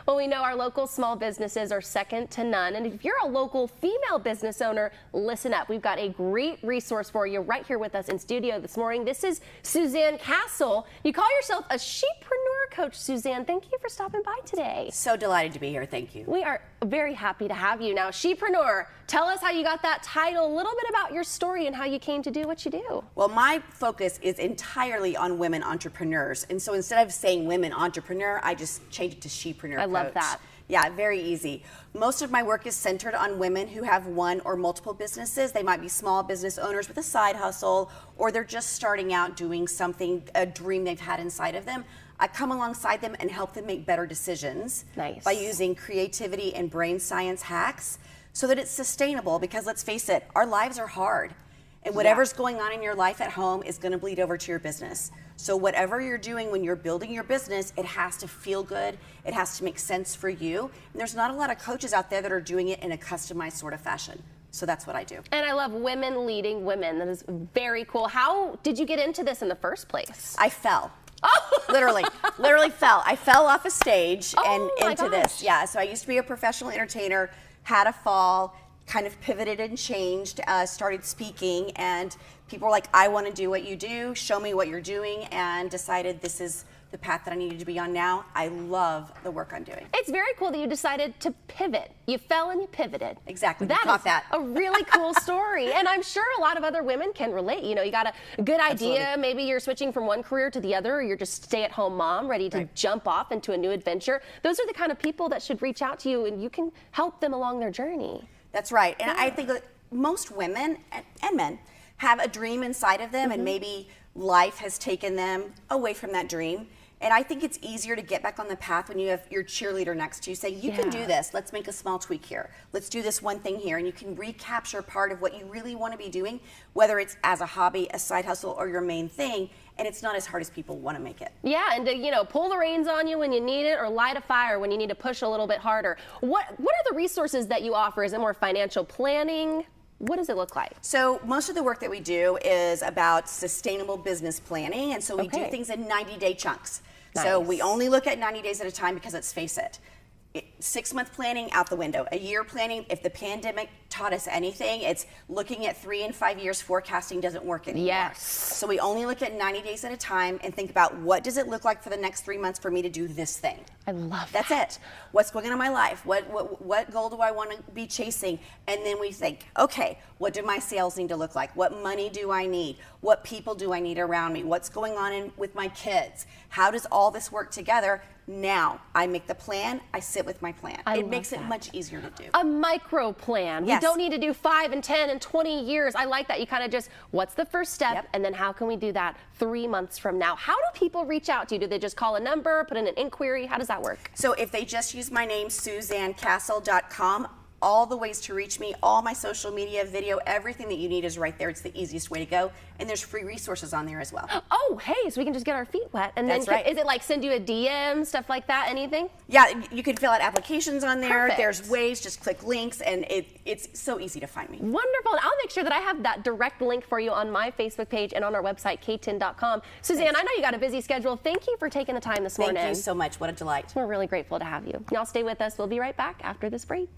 Well, we know our local small businesses are second to none. And if you're a local female business owner, listen up. We've got a great resource for you right here with us in studio this morning. This is Suzanne Castle. You call yourself a Shepreneur Coach, Suzanne. Thank you for stopping by today. So delighted to be here. Thank you. We are very happy to have you. Now, Shepreneur, tell us how you got that title, a little bit about your story and how you came to do what you do. Well, my focus is entirely on women entrepreneurs. And so instead of saying women entrepreneur, I just changed it to Shepreneur Coach. I love that. Yeah, very easy. Most of my work is centered on women who have one or multiple businesses. They might be small business owners with a side hustle, or they're just starting out doing something, a dream they've had inside of them. I come alongside them and help them make better decisions by using creativity and brain science hacks so that it's sustainable, because let's face it, our lives are hard. And whatever's going on in your life at home is going to bleed over to your business. So whatever you're doing when you're building your business, it has to feel good. It has to make sense for you. And there's not a lot of coaches out there that are doing it in a customized sort of fashion. So that's what I do. And I love women leading women. That is very cool. How did you get into this in the first place? I fell. Oh. Literally fell. I fell off a stage and into this. Yeah, so I used to be a professional entertainer, had a fall, kind of pivoted and changed, started speaking, and people were like, I want to do what you do, show me what you're doing, and decided this is the path that I needed to be on now. I love the work I'm doing. It's very cool that you decided to pivot. You fell and you pivoted. Exactly. That is a really cool story. And I'm sure a lot of other women can relate. You know, you got a good idea. Absolutely. Maybe you're switching from one career to the other, or you're just stay-at-home mom ready to jump off into a new adventure. Those are the kind of people that should reach out to you, and you can help them along their journey. That's right. And I think that most women and men have a dream inside of them, and maybe life has taken them away from that dream. And I think it's easier to get back on the path when you have your cheerleader next to you saying, you can do this. Let's make a small tweak here. Let's do this one thing here. And you can recapture part of what you really want to be doing, whether it's as a hobby, a side hustle, or your main thing. And it's not as hard as people want to make it. Yeah, and to, you know, pull the reins on you when you need it, or light a fire when you need to push a little bit harder. What are the resources that you offer? Is it more financial planning? What does it look like? So most of the work that we do is about sustainable business planning. And so we do things in 90-day chunks. So we only look at 90 days at a time, because let's face it, 6-month planning out the window. A year planning, if the pandemic taught us anything, it's looking at 3 and 5 years forecasting doesn't work anymore. Yes. So we only look at 90 days at a time and think about, what does it look like for the next 3 months for me to do this thing? I love that. That's it. What's going on in my life? What goal do I want to be chasing? And then we think, okay, what do my sales need to look like? What money do I need? What people do I need around me? What's going on with my kids? How does all this work together? Now I make the plan, I sit with my plan. It makes it much easier to do. A micro plan. Yes. We don't need to do 5 and 10 and 20 years. I like that. You kind of just, what's the first step? And then how can we do that 3 months from now? How do people reach out to you? Do they just call a number, put in an inquiry? How does that work? So if they just use my name, SuzanneCastle.com, all the ways to reach me, all my social media, video, everything that you need is right there. It's the easiest way to go. And there's free resources on there as well. Oh, hey, so we can just get our feet wet. And That's then right. Is it like send you a DM, stuff like that, anything? Yeah, you can fill out applications on there. Perfect. There's ways, just click links, and it's so easy to find me. Wonderful. And I'll make sure that I have that direct link for you on my Facebook page and on our website, KTEN.com. Suzanne, I know you got a busy schedule. Thank you for taking the time this morning. Thank you so much. What a delight. We're really grateful to have you. Y'all stay with us. We'll be right back after this break.